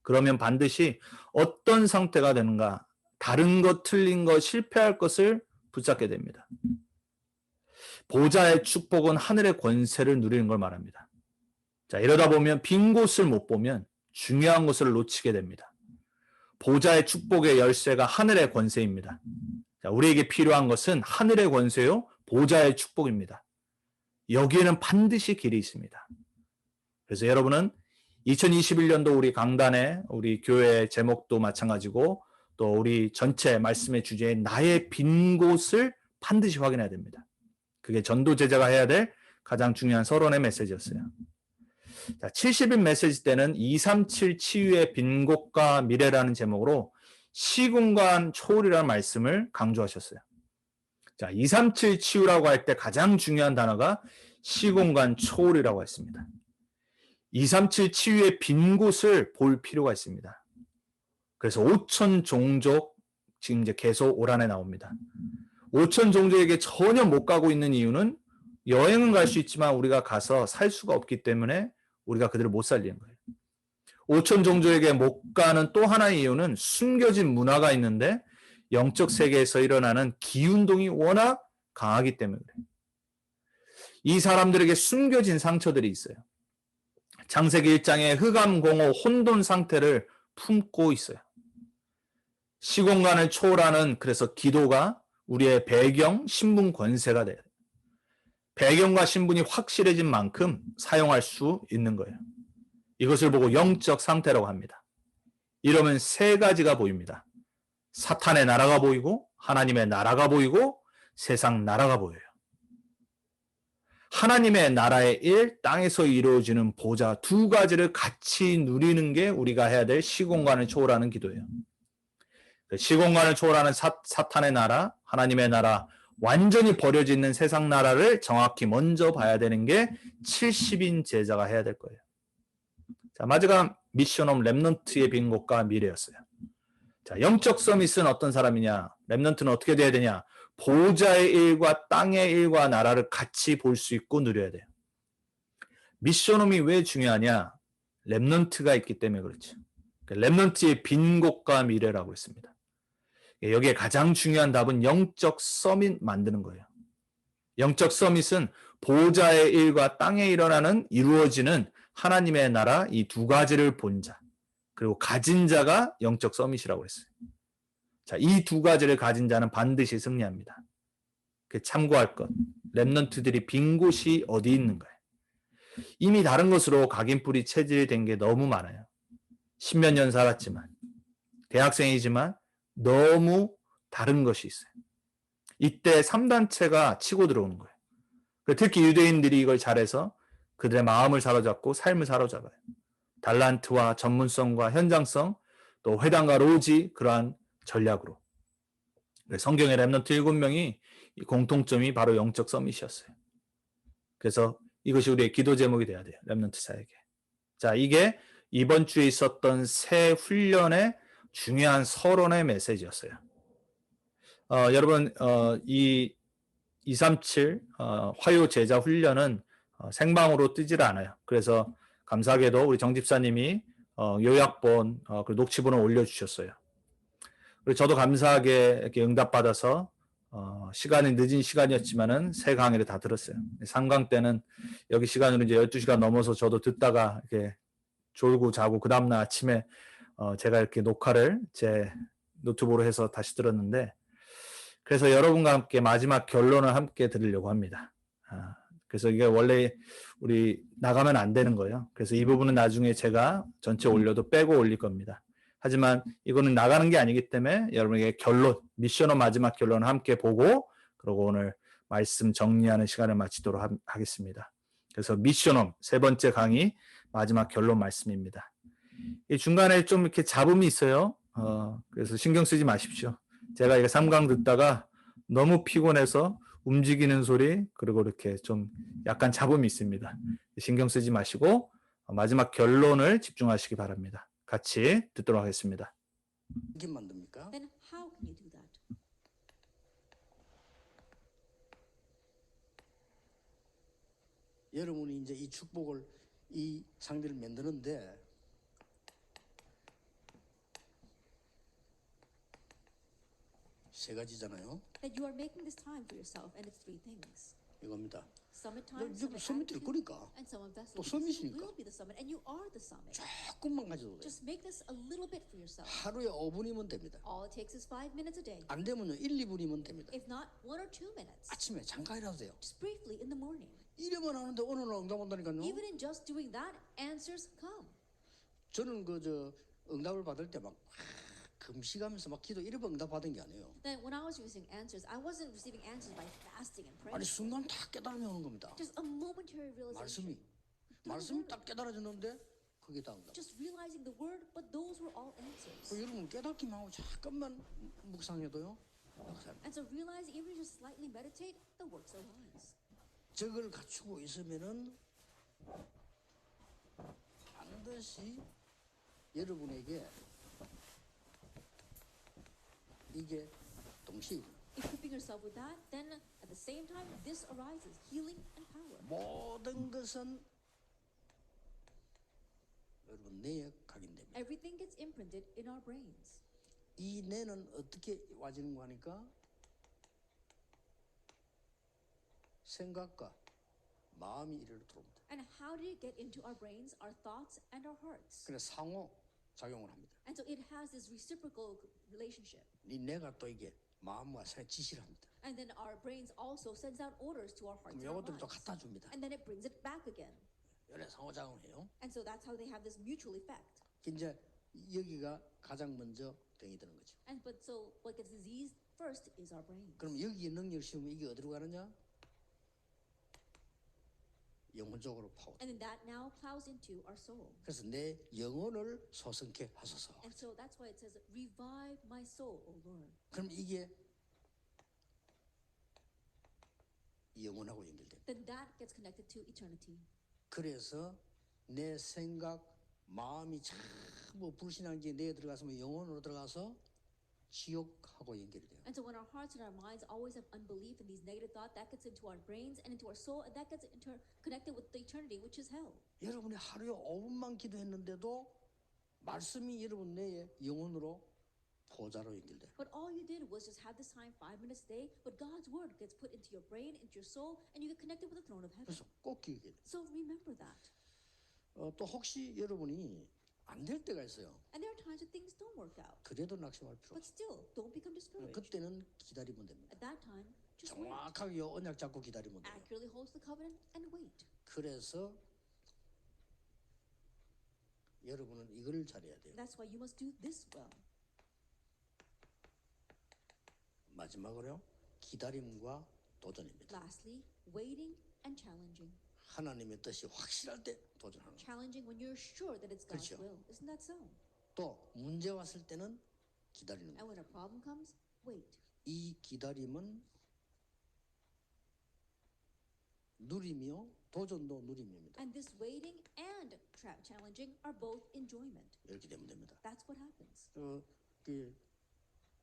그러면 반드시 어떤 상태가 되는가, 다른 것, 틀린 것, 실패할 것을 붙잡게 됩니다. 보좌의 축복은 하늘의 권세를 누리는 걸 말합니다. 자, 이러다 보면 빈 곳을 못 보면 중요한 것을 놓치게 됩니다. 보좌의 축복의 열쇠가 하늘의 권세입니다. 자, 우리에게 필요한 것은 하늘의 권세요, 보좌의 축복입니다. 여기에는 반드시 길이 있습니다. 그래서 여러분은 2021년도 우리 강단에 우리 교회 제목도 마찬가지고 또 우리 전체 말씀의 주제인 나의 빈 곳을 반드시 확인해야 됩니다. 그게 전도 제자가 해야 될 가장 중요한 서론의 메시지였어요. 자, 70인 메시지 때는 237 치유의 빈 곳과 미래라는 제목으로 시공간 초월이라는 말씀을 강조하셨어요. 자, 237 치유라고 할 때 가장 중요한 단어가 시공간 초월이라고 했습니다. 237 치유의 빈 곳을 볼 필요가 있습니다. 그래서 5천 종족 지금 이제 계속 올 한해 나옵니다. 5천 종족에게 전혀 못 가고 있는 이유는 여행은 갈 수 있지만 우리가 가서 살 수가 없기 때문에 우리가 그들을 못 살리는 거예요. 5천 종족에게 못 가는 또 하나의 이유는 숨겨진 문화가 있는데 영적 세계에서 일어나는 기운동이 워낙 강하기 때문에 그래요. 이 사람들에게 숨겨진 상처들이 있어요. 창세기 1장의 흑암공허 혼돈 상태를 품고 있어요. 시공간을 초월하는 그래서 기도가 우리의 배경, 신분 권세가 돼요. 배경과 신분이 확실해진 만큼 사용할 수 있는 거예요. 이것을 보고 영적 상태라고 합니다. 이러면 세 가지가 보입니다. 사탄의 나라가 보이고 하나님의 나라가 보이고 세상 나라가 보여요. 하나님의 나라의 일, 땅에서 이루어지는 보좌 두 가지를 같이 누리는 게 우리가 해야 될 시공간을 초월하는 기도예요. 시공간을 초월하는 사탄의 나라, 하나님의 나라, 완전히 버려져 있는 세상 나라를 정확히 먼저 봐야 되는 게 70인 제자가 해야 될 거예요. 자, 마지막 미션홈 렘넌트의 빈 곳과 미래였어요. 자, 영적 서밋은 어떤 사람이냐? 렘넌트는 어떻게 돼야 되냐? 보좌의 일과 땅의 일과 나라를 같이 볼 수 있고 누려야 돼요. 미션홈이 왜 중요하냐? 렘넌트가 있기 때문에 그렇죠. 렘넌트의 빈 곳과 미래라고 했습니다. 여기에 가장 중요한 답은 영적 서밋 만드는 거예요. 영적 서밋은 보좌의 일과 땅에 일어나는 이루어지는 하나님의 나라 이 두 가지를 본 자, 그리고 가진 자가 영적 서밋이라고 했어요. 자, 이 두 가지를 가진 자는 반드시 승리합니다. 참고할 것, 렘넌트들이 빈 곳이 어디 있는가요? 이미 다른 것으로 각인뿌리 체질된 게 너무 많아요. 십몇 년 살았지만, 대학생이지만 너무 다른 것이 있어요. 이때 3단체가 치고 들어오는 거예요. 특히 유대인들이 이걸 잘해서 그들의 마음을 사로잡고 삶을 사로잡아요. 달란트와 전문성과 현장성, 또 회당과 로지, 그러한 전략으로. 성경의 렘넌트 7명이 공통점이 바로 영적 서밋이었어요. 그래서 이것이 우리의 기도 제목이 돼야 돼요. 렘넌트사에게. 자, 이게 이번 주에 있었던 새 훈련의 중요한 서론의 메시지였어요. 여러분 이 237 화요 제자 훈련은 생방으로 뜨질 않아요. 그래서 감사하게도 우리 정 집사님이 요약본 그리고 녹취본을 올려주셨어요. 그리고 저도 감사하게 이렇게 응답받아서 시간이 늦은 시간이었지만은 세 강의를 다 들었어요. 3강 때는 여기 시간으로 이제 12시간 넘어서 저도 듣다가 이렇게 졸고 자고 그 다음날 아침에 제가 이렇게 녹화를 제 노트북으로 해서 다시 들었는데 그래서 여러분과 함께 마지막 결론을 함께 들으려고 합니다. 그래서 이게 원래 우리 나가면 안 되는 거예요. 그래서 이 부분은 나중에 제가 전체 올려도 빼고 올릴 겁니다. 하지만 이거는 나가는 게 아니기 때문에 여러분에게 결론, 미션의 마지막 결론을 함께 보고 그리고 오늘 말씀 정리하는 시간을 마치도록 하겠습니다. 그래서 미션홈 세 번째 강의 마지막 결론 말씀입니다. 이 중간에 좀 이렇게 잡음이 있어요. 그래서 신경 쓰지 마십시오. 제가 이거 3강 듣다가 너무 피곤해서 움직이는 소리 그리고 이렇게 좀 약간 잡음이 있습니다. 신경 쓰지 마시고 마지막 결론을 집중하시기 바랍니다. 같이 듣도록 하겠습니다. 어떻게 만듭니까? Then how can you do that? 여러분이 이제 이 축복을 이 상대를 만드는데 세 가지잖아요. That you are making this time for yourself, and it's three things: 이겁니다. summit time, 여기 summit 서밋 될 attitude, 거니까 and summit vessel. 또 Because you 서밋이니까. will be the summit, and you are the summit. 조금만 가져도 돼요. Just make this a little bit for yourself. 하루에 5분이면 됩니다. All it takes is 5 minutes a day. 안 되면요 1, 2분이면 됩니다. If not, 1 or 2 minutes. 아침에 잠깐이라도 돼요. Just briefly in the morning. 이래만 하는데 오늘은 응답 온다니까요. Even in just doing that, answers come. 저는 응답을 받을 때 막 금식하면서 막 기도 이래만 응답 받은 게 아니에요. Then when I was receiving answers, I wasn't receiving answers by fasting and praying. 아니 순간 다 깨달음이 오는 겁니다. Just a momentary realization. 말씀이 딱 깨달아졌는데 그게 다 응답. Just realizing the word, but those were all answers. 여러분 깨닫기만 하고 잠깐만 묵상해도요. And so realize, even if you just slightly meditate, the works arise. 적을 갖추고 있으면은 반드시 여러분에게 이게 동시에 Equipping yourself with that, then at the same time, this arises, healing and power. 모든 것은 여러분 뇌에 각인됩니다. Everything gets imprinted in our brains. 이 뇌는 어떻게 와지는가 하니까 생각과 마음이 이리로 들어옵니다. And how did it get into our brains, our thoughts, and our hearts? 그래서 상호 작용을 합니다. And so it has this reciprocal relationship. 이 뇌가 또 이게 마음과 생각 지시를 합니다. And then our brains also sends out orders to our hearts 그럼 and our 이것들을 또 minds. 갖다 줍니다. And then it brings it back again. 연애 상호 작용을 해요. And so that's how they have this mutual effect. 이제 여기가 가장 먼저 병이 드는 거죠. And but so what gets diseased first is our brains. 그럼 여기에 능력을 씌우면 이게 어디로 가느냐? 영혼적으로 파워. And then that now plows into our soul. 그래서 내 영혼을 소성케 하소서. And so that's why it says, revive my soul, O Lord. 그럼 이게 영혼하고 연결됩니다. Then that gets connected to eternity. 그래서 내 생각, 마음이 전부 불신앙지에 내에 들어가서 영혼으로 들어가서 지옥하고 연결이 돼요. And so when our hearts and our minds always have unbelief and these negative thoughts, that gets into our brains and into our soul, and that gets connected with the eternity, which is hell. 여러분이 하루에 5분만 기도했는데도 말씀이 여러분 내에 영혼으로 보좌로 연결돼요. But all you did was just have this time, 5 minutes a day, but God's word gets put into your brain, into your soul, and you get connected with the throne of heaven. 그래서 꼭 기억해야 돼요. So remember that. 또 혹시 여러분이 안 될 때가 있어요. And there are times when things don't work out. 그래도 낙심할 필요 But 없어요. still, don't become discouraged. 그때는 기다리면 됩니다. At that time, just wait. 정확하게 요 언약 잡고 기다리면 돼요. Accurately holds the covenant and wait. 그래서 여러분은 이걸 잘해야 돼요. That's why you must do this well. 마지막으로요. 기다림과 도전입니다. Lastly, waiting and challenging. 하나님의 뜻이 확실할 때 도전하는 거예요. Challenging when you're sure that it's God's 그렇죠. will. Isn't that so? 또 문제 왔을 때는 기다리는 And 거예요. when a problem comes, wait. 이 기다림은 누림이요. 도전도 누림입니다. And this waiting and challenging are both enjoyment. 이렇게 되면 됩니다. That's what happens. 그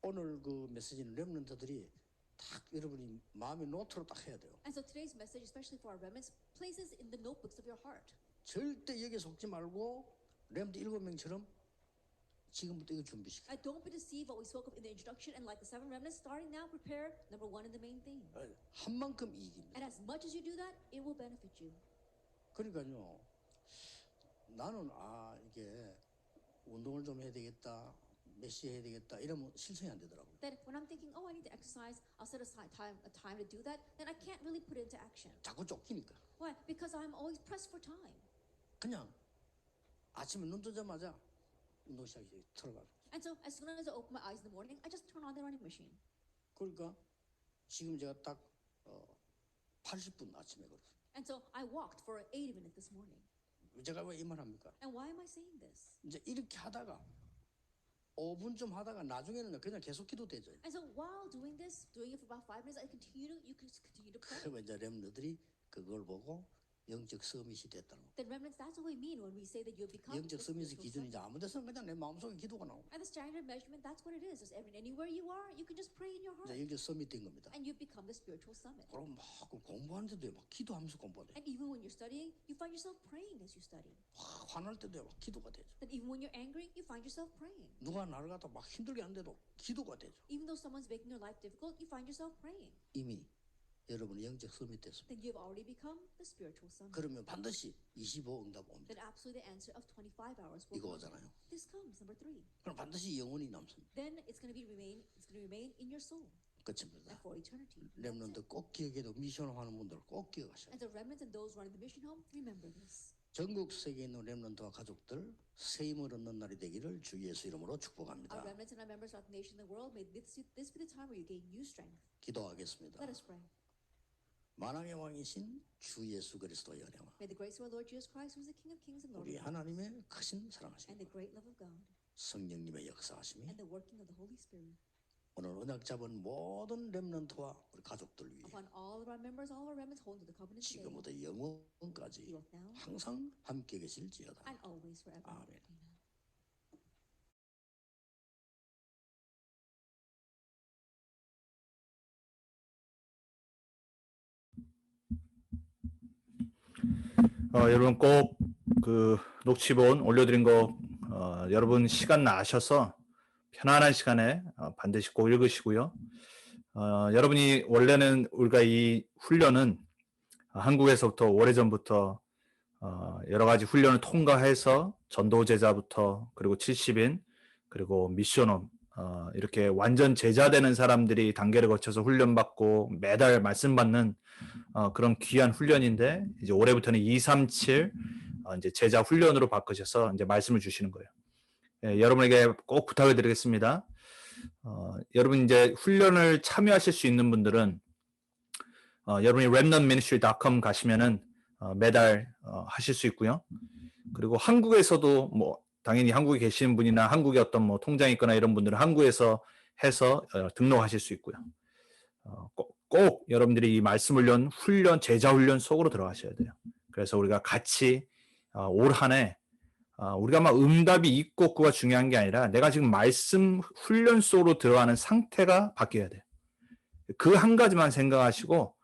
오늘 그 메시지는 렘넌트들이 딱 여러분이 마음의 노트로 딱 해야 돼요. And so today's message, especially for our remnants, places in the notebooks of your heart. 절대 여기에 속지 말고 렘넌트 7명처럼 지금부터 이거 준비시켜. And don't be deceived what we spoke of in the introduction. And like the 7 remnants, starting now, prepare number 1 in the main thing. 한 만큼 이익입니다. And as much as you do that, it will benefit you. 그러니까요. 나는 이게 운동을 좀 해야 되겠다. 몇 시에 해야 되겠다. 이러면 실천이 안 되더라고요. That when I'm thinking, oh, I need to exercise, I'll set aside a time to do that, then I can't really put it into action. 자꾸 쫓기니까. Why? Because I'm always pressed for time. 그냥 아침에 눈 뜨자마자 운동 시작이 들어가요. And so as soon as I open my eyes in the morning, I just turn on the running machine. 그러니까 지금 제가 딱 80분 아침에 걸었어요. And so I walked for 80 minutes this morning. 제가 왜 이 말 합니까? And why am I saying this? 이제 이렇게 하다가 5분쯤 하다가 나중에는 그냥 계속 기도되죠. And so while doing this, doing it for about 5 minutes, you can just continue to pray. 그러면 이제 렘너들이 그걸 보고 영적 서밋이 됐다는 거. Then remnants, that's what we mean when we say that you have become 영적 the 서밋의 spiritual 기준이 이제 summit. 아무 데서나 그냥 내 마음속에 기도가 나오고. And the standard measurement, that's what it is. Just anywhere you are, you can just pray in your heart. 이제 영적 서밋 된 겁니다. And you've become the spiritual summit. 그럼 막 공부하는데도 막 기도하면서 공부하대. And even when you're studying, you find yourself praying as you study. 화날 때도 막 기도가 되죠. Then even when you're angry, you find yourself praying. 누가 나를 갖다 막 힘들게 하는데도 기도가 되죠. Even though someone's making your life difficult, you find yourself praying. 이미 여러분이 영적 서밋 됐습니다. Then you've already become the spiritual summit. 그러면 반드시 25 응답 옵니다. Then absolutely the answer of 25 hours will 이거 come. 오잖아요. This comes, number 3. 그럼 반드시 영원히 남습니다. Then it's going to remain in your soul 끝입니다. and for eternity. 렘넌트 꼭 기억해도 미션 하는 분들 꼭 기억하셔야 And 돼요. the remnants and those running the mission home, remember this. 전국 세계에 있는 렘넌트와 가족들 새 힘을 얻는 날이 되기를 주 예수 이름으로 Our 축복합니다. remnants and our members throughout the nation and the world, may this be the time where you gain new strength. 기도하겠습니다. Let us pray. 만왕의 왕이신 주 예수 그리스도의 은혜와 May the grace of our Lord Jesus Christ, who is the King of Kings and Lord 우리 of Lords, 하나님의 크신 and 사랑하심 the great love of God, 성령님의 역사하심이 and the working of the Holy Spirit, 오늘 언약 잡은 모든 렘넌트와 우리 가족들 위해 upon all of our members, all of our remnants holding to the covenant today, 지금부터 영원까지 both now 항상 함께 계실지어다. and always forever. 아멘. Amen. 여러분 꼭 그 녹취본 올려드린 거 여러분 시간 나셔서 편안한 시간에 반드시 꼭 읽으시고요. 여러분이 원래는 우리가 이 훈련은 한국에서부터 오래전부터 여러 가지 훈련을 통과해서 전도 제자부터 그리고 70인 그리고 미션홈 이렇게 완전 제자 되는 사람들이 단계를 거쳐서 훈련받고 매달 말씀 받는 그런 귀한 훈련인데 이제 올해부터는 237 이제 제자 훈련으로 바꾸셔서 이제 말씀을 주시는 거예요. 예, 여러분에게 꼭 부탁을 드리겠습니다. 여러분 이제 훈련을 참여하실 수 있는 분들은 여러분이 remnantministry.com 가시면은 매달 하실 수 있고요. 그리고 한국에서도 뭐 당연히 한국에 계시는 분이나 한국에 어떤 뭐 통장이 있거나 이런 분들은 한국에서 해서 등록하실 수 있고요. 꼭 여러분들이 이 말씀 훈련, 제자 훈련 속으로 들어가셔야 돼요. 그래서 우리가 같이 올 한 해 우리가 막 응답이 있고 없고가 중요한 게 아니라 내가 지금 말씀 훈련 속으로 들어가는 상태가 바뀌어야 돼요. 그 한 가지만 생각하시고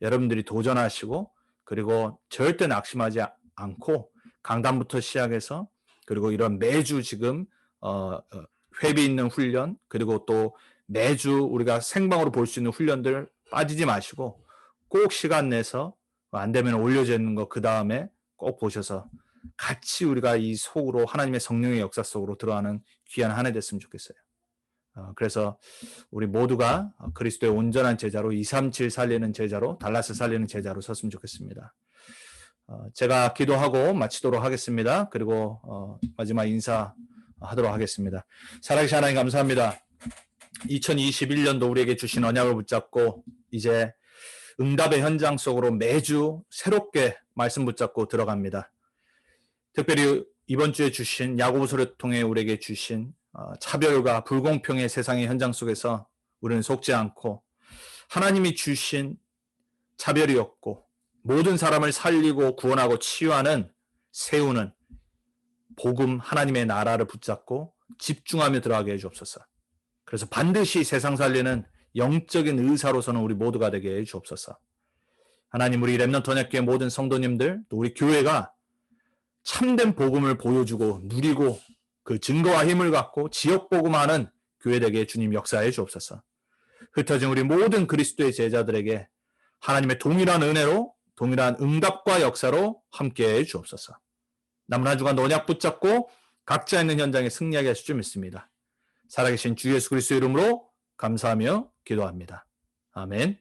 여러분들이 도전하시고 그리고 절대 낙심하지 않고 강단부터 시작해서 그리고 이런 매주 지금 회비 있는 훈련 그리고 또 매주 우리가 생방으로 볼 수 있는 훈련들 빠지지 마시고 꼭 시간 내서 안 되면 올려져 있는 거 그 다음에 꼭 보셔서 같이 우리가 이 속으로 하나님의 성령의 역사 속으로 들어가는 귀한 한 해 됐으면 좋겠어요. 그래서 우리 모두가 그리스도의 온전한 제자로 237 살리는 제자로 달라스 살리는 제자로 섰으면 좋겠습니다. 제가 기도하고 마치도록 하겠습니다. 그리고 마지막 인사하도록 하겠습니다. 살아계신 하나님 감사합니다. 2021년도 우리에게 주신 언약을 붙잡고 이제 응답의 현장 속으로 매주 새롭게 말씀 붙잡고 들어갑니다. 특별히 이번 주에 주신 야고보서를 통해 우리에게 주신 차별과 불공평의 세상의 현장 속에서 우리는 속지 않고 하나님이 주신 차별이 없고 모든 사람을 살리고 구원하고 치유하는 세우는 복음 하나님의 나라를 붙잡고 집중하며 들어가게 해주옵소서. 그래서 반드시 세상 살리는 영적인 의사로서는 우리 모두가 되게 해 주옵소서. 하나님, 우리 렘넌트 언약교회 모든 성도님들, 또 우리 교회가 참된 복음을 보여주고 누리고 그 증거와 힘을 갖고 지역 복음하는 교회 되게 주님 역사해 주옵소서. 흩어진 우리 모든 그리스도의 제자들에게 하나님의 동일한 은혜로 동일한 응답과 역사로 함께해 주옵소서. 남은 한 주간 언약 붙잡고 각자 있는 현장에 승리하게 하실 줄 믿습니다. 살아계신 주 예수 그리스도 이름으로 감사하며 기도합니다. 아멘.